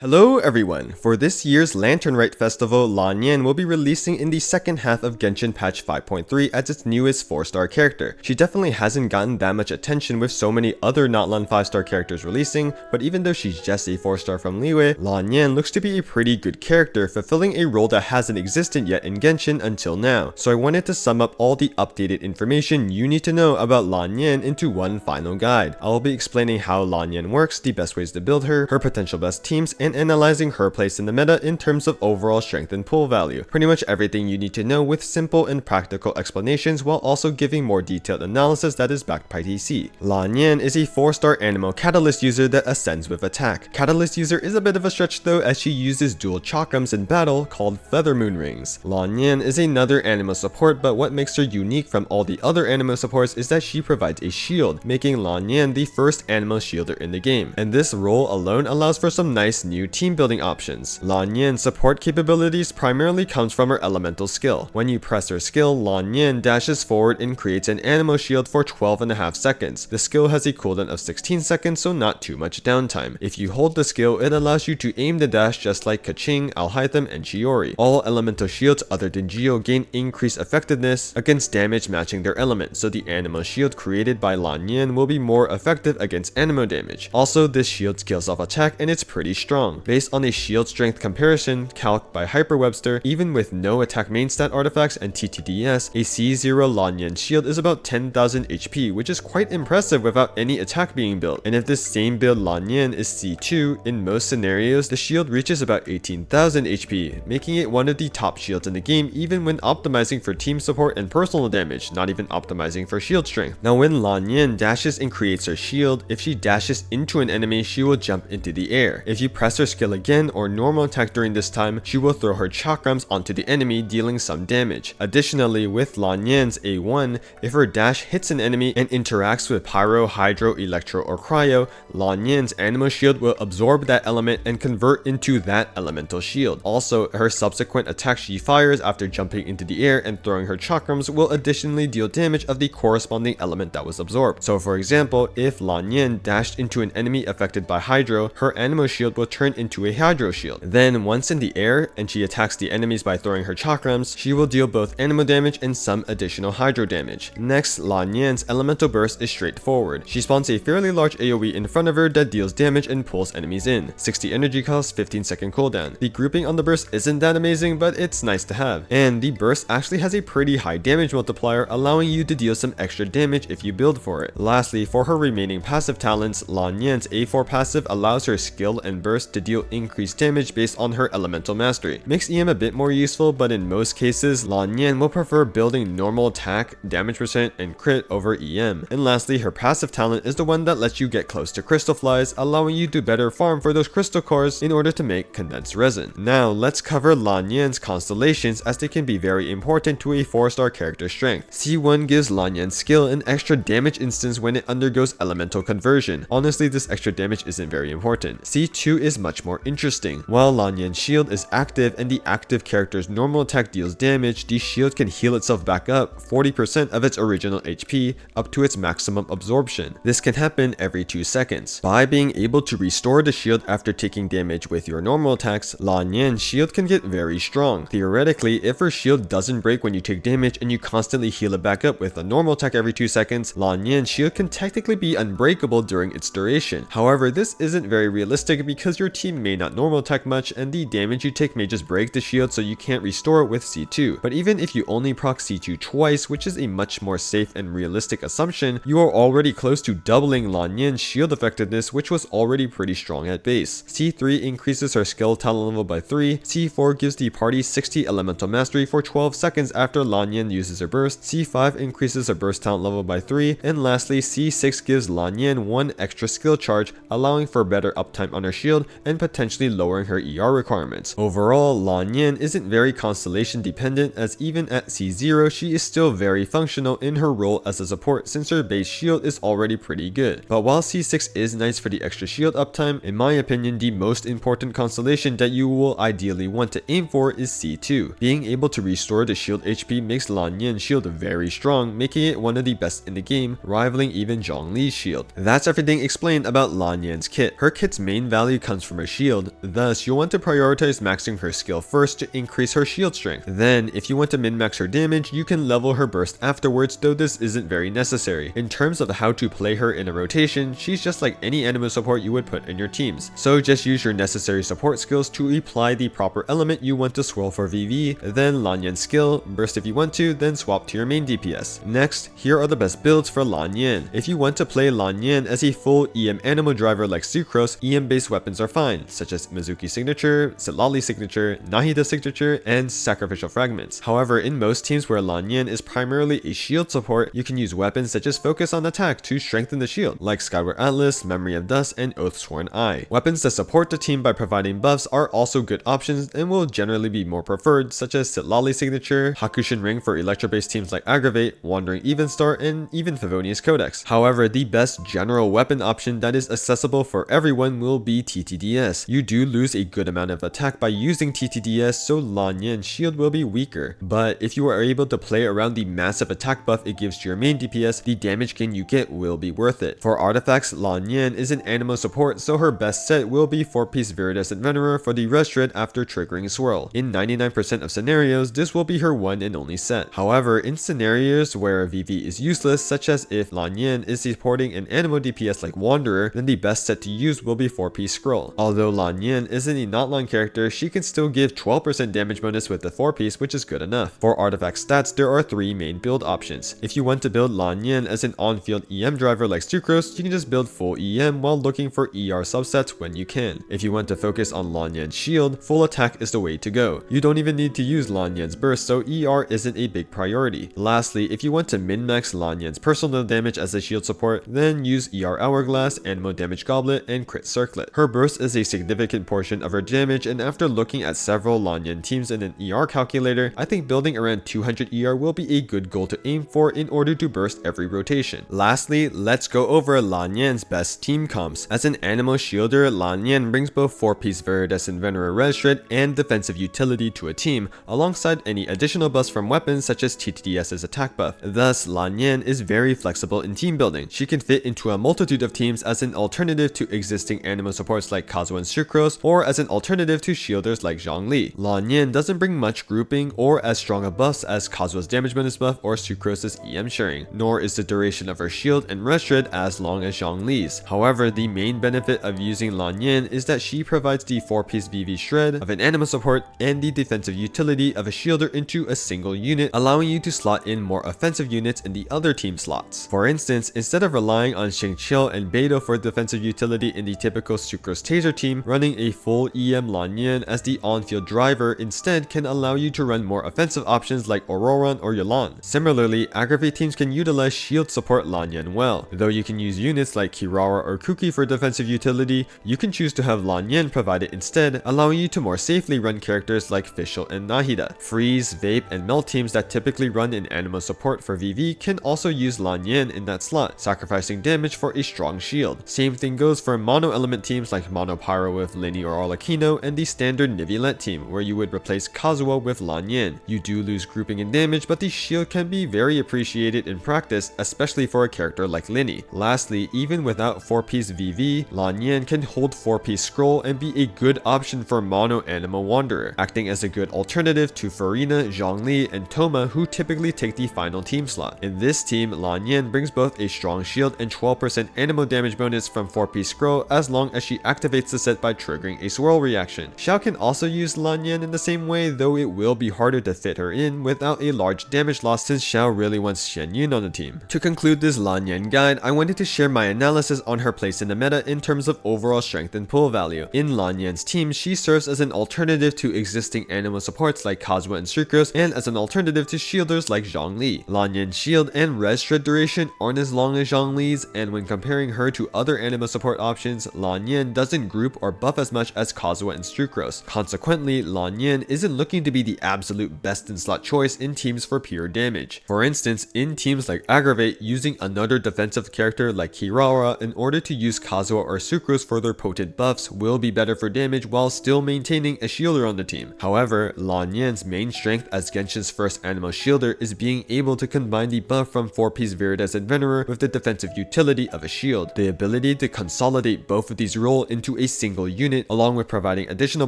Hello everyone! For this year's Lantern Rite Festival, Lanyan will be releasing in the second half of Genshin patch 5.3 as its newest 4-star character. She definitely hasn't gotten that much attention with so many other not Lan 5-star characters releasing, but even though she's just a 4-star from Liyue, Lanyan looks to be a pretty good character, fulfilling a role that hasn't existed yet in Genshin until now. So I wanted to sum up all the updated information you need to know about Lanyan into one final guide. I'll be explaining how Lanyan works, the best ways to build her potential best teams, and analyzing her place in the meta in terms of overall strength and pull value. Pretty much everything you need to know with simple and practical explanations while also giving more detailed analysis that is backed by TC. Lanyan is a 4-star Animal Catalyst user that ascends with attack. Catalyst user is a bit of a stretch though, as she uses dual chakrams in battle called Feather Moon Rings. Lanyan is another Animo support, but what makes her unique from all the other Animo supports is that she provides a shield, making Lanyan the first Animo shielder in the game. And this role alone allows for some nice new team building options. Lanyan's support capabilities primarily comes from her elemental skill. When you press her skill, Lanyan dashes forward and creates an Animo shield for 12.5 seconds. The skill has a cooldown of 16 seconds, so not too much downtime. If you hold the skill, it allows you to aim the dash just like Keqing, Alhaitham, and Chiori. All elemental shields other than Geo gain increased effectiveness against damage matching their element, so the Animo shield created by Lanyan will be more effective against Animo damage. Also, this shield scales off attack and it's pretty strong. Based on a shield strength comparison calc by hyperwebster, even with no attack main stat artifacts and TTDS, a C0 Lanyan shield is about 10,000 HP, which is quite impressive without any attack being built. And if this same build Lanyan is C2, in most scenarios the shield reaches about 18,000 HP, making it one of the top shields in the game even when optimizing for team support and personal damage, not even optimizing for shield strength. Now when Lanyan dashes and creates her shield, if she dashes into an enemy, she will jump into the air. If you press her skill again or normal attack during this time, she will throw her chakrams onto the enemy, dealing some damage. Additionally, with Lanyan's A1, if her dash hits an enemy and interacts with Pyro, Hydro, Electro, or Cryo, Lanyan's Animo shield will absorb that element and convert into that elemental shield. Also, her subsequent attack she fires after jumping into the air and throwing her chakrams will additionally deal damage of the corresponding element that was absorbed. So for example, if Lanyan dashed into an enemy affected by Hydro, her Animo shield will turn into a Hydro shield. Then once in the air and she attacks the enemies by throwing her chakrams, she will deal both Animo damage and some additional Hydro damage. Next, Lanyan's elemental burst is straightforward. She spawns a fairly large AoE in front of her that deals damage and pulls enemies in. 60 energy cost, 15-second cooldown. The grouping on the burst isn't that amazing, but it's nice to have. And the burst actually has a pretty high damage multiplier, allowing you to deal some extra damage if you build for it. Lastly, for her remaining passive talents, Lanyan's A4 passive allows her skill and burst to deal increased damage based on her elemental mastery. Makes EM a bit more useful, but in most cases, Lanyan will prefer building normal attack, damage percent, and crit over EM. And lastly, her passive talent is the one that lets you get close to crystal flies, allowing you to better farm for those crystal cores in order to make condensed resin. Now, let's cover Lanyan's constellations, as they can be very important to a 4-star character strength. C1 gives Lanyan's skill an extra damage instance when it undergoes elemental conversion. Honestly, this extra damage isn't very important. C2 is much more interesting. While Lanyan's shield is active and the active character's normal attack deals damage, the shield can heal itself back up 40% of its original HP up to its maximum absorption. This can happen every 2 seconds. By being able to restore the shield after taking damage with your normal attacks, Lanyan's shield can get very strong. Theoretically, if her shield doesn't break when you take damage and you constantly heal it back up with a normal attack every 2 seconds, Lanyan's shield can technically be unbreakable during its duration. However, this isn't very realistic because your team may not normal attack much and the damage you take may just break the shield, so you can't restore it with C2. But even if you only proc C2 twice, which is a much more safe and realistic assumption, you are already close to doubling Lanyan's shield effectiveness, which was already pretty strong at base. C3 increases her skill talent level by 3, C4 gives the party 60 elemental mastery for 12 seconds after Lanyan uses her burst, C5 increases her burst talent level by 3, and lastly C6 gives Lanyan 1 extra skill charge, allowing for better uptime on her shield and potentially lowering her ER requirements. Overall, Lanyan isn't very constellation dependent, as even at C0 she is still very functional in her role as a support since her base shield is already pretty good. But while C6 is nice for the extra shield uptime, in my opinion the most important constellation that you will ideally want to aim for is C2. Being able to restore the shield HP makes Lanyan's shield very strong, making it one of the best in the game, rivaling even Zhongli's shield. That's everything explained about Lanyan's kit. Her kit's main value comes from her shield, thus you'll want to prioritize maxing her skill first to increase her shield strength. Then, if you want to min-max her damage, you can level her burst afterwards, though this isn't very necessary. In terms of how to play her in a rotation, she's just like any anima support you would put in your teams. So just use your necessary support skills to apply the proper element you want to swirl for VV, then lanyan skill, burst if you want to, then swap to your main DPS. Next, here are the best builds for lanyan. If you want to play lanyan as a full EM animal driver like Sucrose, EM based weapons are fine, such as Mizuki signature, Sitlali signature, Nahida signature, and sacrificial fragments. However, in most teams where lanyan is primarily a shield support, you can use weapons that just focus on attack to strengthen the shield, like Skyward Atlas, Memory of Dust, and Oathsworn Eye. Weapons that support the team by providing buffs are also good options and will generally be more preferred, such as Sitlali signature, Hakushin Ring for Electro-based teams like Aggravate, Wandering Evenstar, and even Favonius Codex. However, the best general weapon option that is accessible for everyone will be TTDS. You do lose a good amount of attack by using TTDS, so lanyan shield will be weaker. But if you are able to play around the massive attack buff it gives to your main DPS, the damage gain you get will be worth it. For artifacts, lanyan is an animal support, so her best set will be 4-piece Viridescent Venerer for the Red Shred after triggering Swirl. In 99% of scenarios, this will be her one and only set. However, in scenarios where VV is useless, such as if lanyan is supporting an animal DPS like Wanderer, then the best set to use will be 4-piece Scroll. Although lanyan isn't a not-long character, she can still give 12% damage bonus with the 4-piece, which is good enough. For artifact stats, there are 3 main build options. If you want to build lanyan as an on-field EM driver like Sucrose, you can just build full EM while looking for ER subsets when you can. If you want to focus on lanyan's shield, full attack is the way to go. You don't even need to use lanyan's burst, so ER isn't a big priority. Lastly, if you want to min-max lanyan's personal damage as a shield support, then use ER Hourglass, Anemo Damage Goblet, and Crit Circlet. Her burst is a significant portion of her damage, and after looking at several lanyan teams in an ER calculator, I think building around 200 ER will be a good goal to aim for in order to burst every rotation. Lastly, let's go over lanyan's best team comps. As an animal shielder, lanyan brings both 4-piece Viridescent Venerer Red Shred and defensive utility to a team, alongside any additional buffs from weapons such as TTDS's attack buff. Thus, lanyan is very flexible in team building. She can fit into a multitude of teams as an alternative to existing animal supports like Kazuha and Sucrose, or as an alternative to shielders like Zhongli. Lanyan doesn't bring much grouping or as strong a buffs as Kazuha's damage bonus buff or Sucrose's EM sharing, nor is the duration of her shield and Red Shred as long as Zhongli's. However, the main benefit of using lanyan is that she provides the 4-piece VV shred of an animal support and the defensive utility of a shielder into a single unit, allowing you to slot in more offensive units in the other team slots. For instance, instead of relying on Xingqiu and Beidou for defensive utility in the typical Sucrose Taser team, running a full EM lanyan as the on-field driver instead can allow you to run more offensive options like Auroran or Yolan. Similarly, Aggravate teams can utilize shield support lanyan well. Though you can use units like Kirara or Kuki for defensive utility, you can choose to have lanyan provided instead, allowing you to more safely run characters like Fischl and Nahida. Freeze, Vape, and Melt teams that typically run in animal support for VV can also use lanyan in that slot, sacrificing damage for a strong shield. Same thing goes for mono element teams like Mono Pyro with Lini or Arlecchino, and the standard Nivilet team where you would replace Kazuha with lanyan. You do lose grouping and damage, but the shield can be very appreciated in practice, especially for a character like Lini. Lastly, even without 4-piece VV, lanyan can hold 4-piece Scroll and be a good option for mono Anemo Wanderer, acting as a good alternative to Farina, Zhongli, and Toma, who typically take the final team slot. In this team, lanyan brings both a strong shield and 12% Anemo damage bonus from 4-piece Scroll as long as she activates the set by triggering a swirl reaction. Xiao can also use lanyan in the same way, though it will be harder to fit her in without a large damage loss since Xiao really wants Shen Yun on the team. To conclude this lanyan guide, I wanted to share my analysis on her place in the meta in terms of overall strength and pull value. In lanyan's team, she serves as an alternative to existing animal supports like Kazuha and Sucrose, and as an alternative to shielders like Zhongli. Lanyan's shield and Red Shred duration aren't as long as Zhongli's, and when comparing her to other animal support options, lanyan doesn't group or buff as much as Kazuha and Sucrose. Consequently, lanyan isn't looking to be the absolute best in slot choice in teams for pure damage. For instance, in teams like Aggravate, using another defensive character like Kirara in order to use Kazuha or Sucrose for their potent buffs will be better for damage while still maintaining a shielder on the team. However, lanyan's main strength as Genshin's first animal shielder is being able to combine the buff from 4-piece Viridescent Venerer with the defensive utility of a shield. The ability to consolidate both of these roles into a single unit, along with providing additional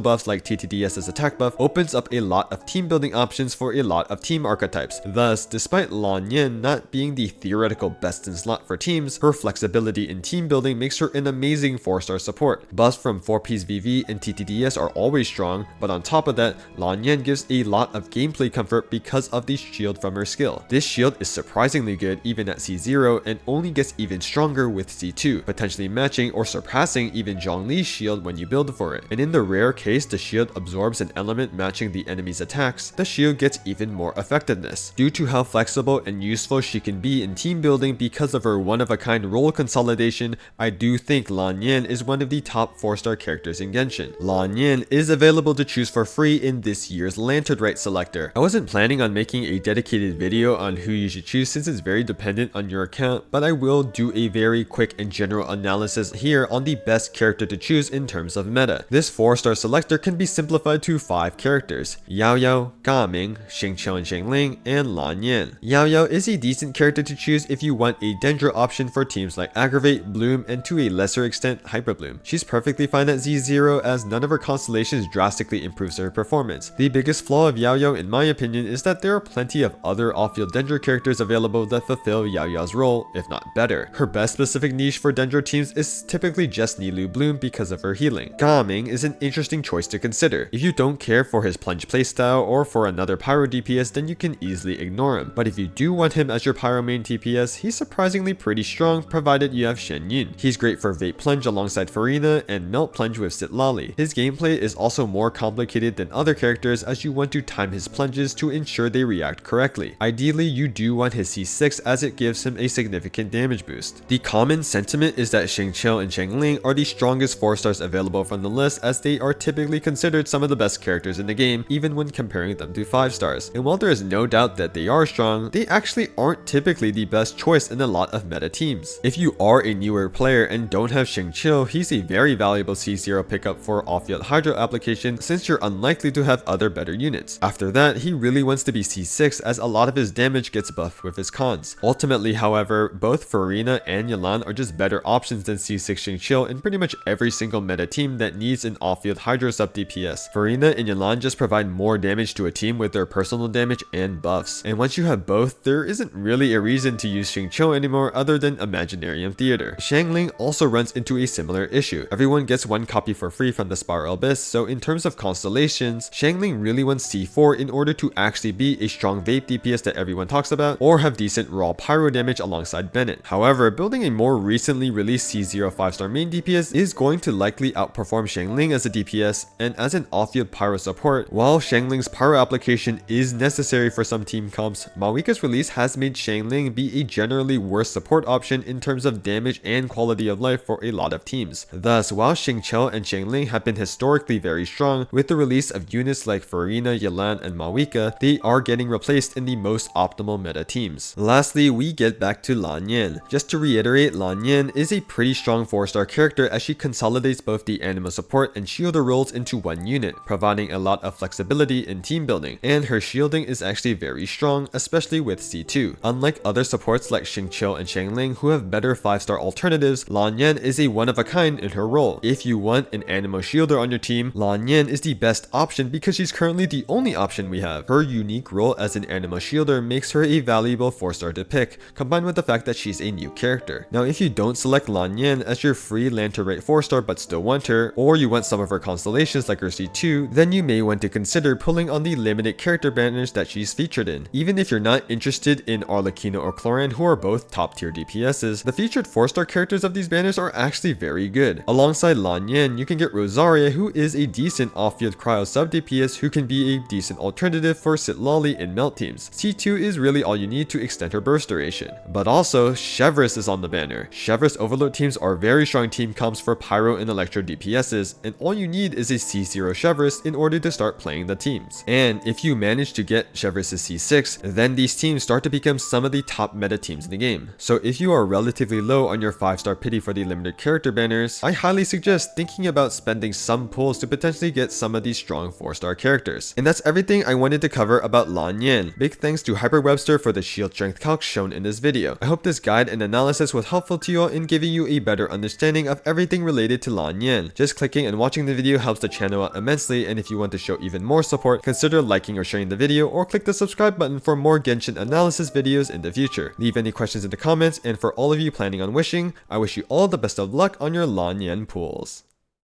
buffs like TTDS's attack buff, opens up a lot of team building options for a lot of team archetypes. Thus, despite Lanyan not being the theoretical best in slot for teams, her flexibility in team building makes her an amazing 4-star support. Buffs from 4-piece VV and TTDS are always strong, but on top of that, Lanyan gives a lot of gameplay comfort because of the shield from her skill. This shield is surprisingly good even at C0 and only gets even stronger with C2, potentially matching or surpassing even Zhongli's shield when you build for it. And in the rare case the shield absorbs an element matching the enemy's attacks, the shield gets even more effectiveness. Due to how flexible and useful she can be in team building because of her one-of-a-kind role consolidation, I do think Lanyan is one of the top 4-star characters in Genshin. Lanyan is available to choose for free in this year's Lantern Rite Selector. I wasn't planning on making a dedicated video on who you should choose since it's very dependent on your account, but I will do a very quick and general analysis here on the best character to choose in terms of meta. This 4-star selector can be simplified to 5 characters: Yao Yao, Gaming, Xingqiu and Xingling, and Lanyan. Yao Yao is a decent character to choose if you want a Dendra option for teams like Aggravate, Bloom, and to a lesser extent Hyper Bloom. She's perfectly fine at Z0 as none of her constellations drastically improves her performance. The biggest flaw of Yao Yao in my opinion is that there are plenty of other off-field Dendra characters available that fulfill Yao Yao's role, if not better. Her best specific niche for Dendra teams is typically just Nilou Bloom because of her healing. Gaming is an interesting choice to consider. If you don't care for his plunge playstyle or for another pyro DPS, then you can easily ignore him. But if you do want him as your pyro main DPS, he's surprisingly pretty strong provided you have Shen Yun. He's great for Vape Plunge alongside Farina and Melt Plunge with Sitlali. His gameplay is also more complicated than other characters as you want to time his plunges to ensure they react correctly. Ideally, you do want his C6 as it gives him a significant damage boost. The common sentiment is that Xingqiu and Xingling are the strongest 4-stars available from the list as they are typically considered some of the best characters in the game even when comparing them to 5-stars. And while there is no doubt that they are strong, they actually aren't typically the best choice in a lot of meta teams. If you are a newer player and don't have Xingqiu, he's a very valuable C0 pickup for off-field Hydro application since you're unlikely to have other better units. After that, he really wants to be C6 as a lot of his damage gets buffed with his cons. Ultimately, however, both Farina and Yelan are just better options than C6 Xingqiu in pretty much every single meta team that needs an off-field Hydro sub DPS. Farina and Yelan just provide more damage to a team with their personal damage and buffs. And once you have both, there isn't really a reason to use Xingqiu anymore other than Imaginarium Theater. Xiangling also runs into a similar issue. Everyone gets one copy for free from the Spiral Abyss, so in terms of constellations, Xiangling really wants C4 in order to actually be a strong vape DPS that everyone talks about, or have decent raw pyro damage alongside Bennett. However, building a more recently released C0 5-star main DPS is going to likely outperform Xiangling as a DPS and as an off-field pyro support. While Xiangling's pyro application is necessary for some team comps, Mawika's release has made Xiangling be a generally worse support option in terms of damage and quality of life for a lot of teams. Thus, while Xingqiu and Xiangling have been historically very strong, with the release of units like Farina, Yelan, and Mawika, they are getting replaced in the most optimal meta teams. Lastly, we get back to Lanyan. Just to reiterate, Lanyan is a pretty strong 4-star character as she consolidates both the anima support and shielder roles into one unit, providing a lot of flexibility in team building, and her shielding is actually very strong, especially with C2. Unlike other supports like Xingqiu and Xiangling who have better 5-star alternatives, Lanyan is a one-of-a-kind in her role. If you want an animo shielder on your team, Lanyan is the best option because she's currently the only option we have. Her unique role as an animo shielder makes her a valuable 4-star to pick, combined with the fact that she's a new character. Now, if you don't select Lanyan as your free Lantern Rite 4-star but still want her, or you want some of her constellations like her C2, then you may want to consider pulling on the limited character banners that she's featured in. Even if you're not interested in Arlecchino or Cloran, who are both top tier DPSs, the featured 4-star characters of these banners are actually very good. Alongside Lanyan, you can get Rosaria, who is a decent off-field cryo sub DPS who can be a decent alternative for Sitlali in melt teams. C2 is really all you need to extend her burst duration. But also, Chevreuse is on the banner. Chevreuse Overload teams are very strong team comps for Pyro and Electro DPSs, and all you need is a C0 Chevreuse in order to start playing the teams. And if you manage to get Chevreuse's C6, then these teams start to become some of the top meta teams in the game. So if you are relatively low on your 5-star pity for the limited character banners, I highly suggest thinking about spending some pulls to potentially get some of these strong 4-star characters. And that's everything I wanted to cover about Lanyan. Big thanks to hyperwebster for the shield strength calcs shown in this video. I hope this guide and analysis was helpful to you all in giving you a better understanding of everything related to lanyan. Just clicking and watching the video helps the channel out immensely, and if you want to show even more support, consider liking or sharing the video, or click the subscribe button for more Genshin analysis videos in the future. Leave any questions in the comments, and for all of you planning on wishing, I wish you all the best of luck on your lanyan pools.